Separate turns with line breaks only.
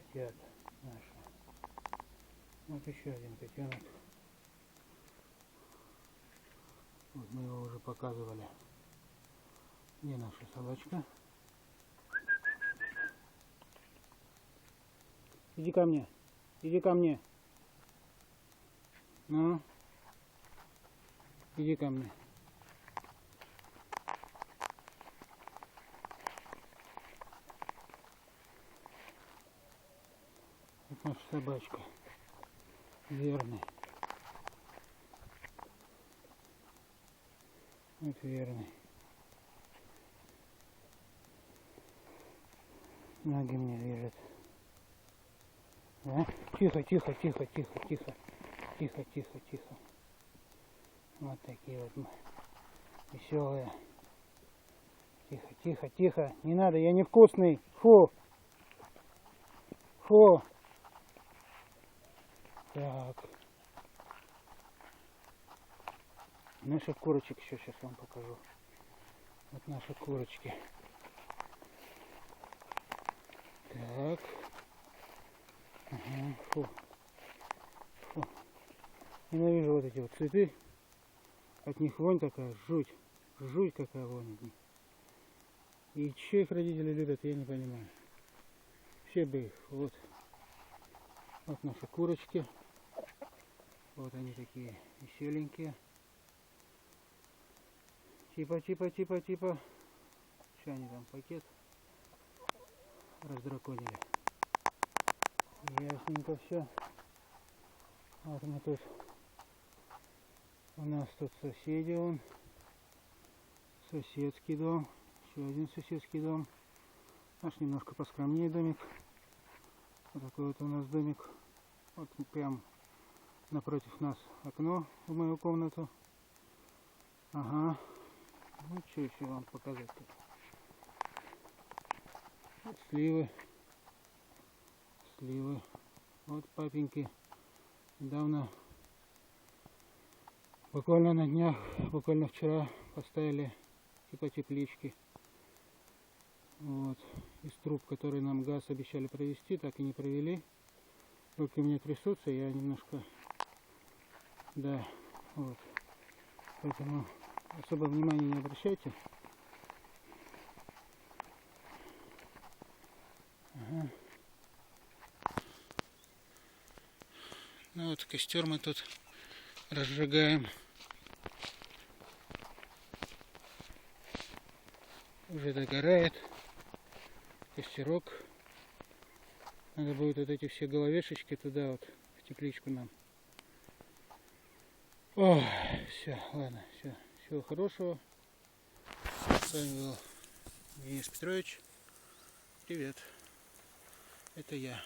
котят наши. Вот еще один котенок. Вот мы его уже показывали. Где наша собачка? Иди ко мне. Иди ко мне. Ну. Иди ко мне. Вот наша собачка. Верный. Вот верный. Ноги мне движет. А? Тихо, тихо, тихо, тихо, тихо. Тихо, тихо, тихо. Вот такие вот мы. Веселые. Тихо, тихо, тихо. Не надо, я невкусный. Фу. Фу. Так. Наших курочек еще сейчас вам покажу. Вот наши курочки. Так. Ага. Фу. Фу. Ненавижу вот эти вот цветы. От них вонь такая, жуть. Жуть какая вонь от них. И че их родители любят, я не понимаю. Все бы их. Вот. Вот наши курочки. Вот они такие веселенькие. Типа. Что они там, пакет раздраконили. Ясненько все. Вот мы тут. У нас тут соседи, он. Соседский дом. Еще один соседский дом. Наш немножко поскромнее домик. Вот такой вот у нас домик. Вот прям напротив нас окно в мою комнату. Ага. Ну что еще вам показать тут? Вот сливы. Сливы. Вот папеньки недавно, буквально на днях, буквально вчера поставили типа теплички. Вот. Из труб, которые нам газ обещали провести, так и не провели. Руки у меня трясутся, я немножко, да, вот. Поэтому особо внимания не обращайте. Ага. Ну вот костер мы тут разжигаем. Уже догорает костерок. Надо будет вот эти все головешечки туда вот в тепличку нам. Ой, все, ладно, все. Всего хорошего. С вами был Денис Петрович. Привет. Это я.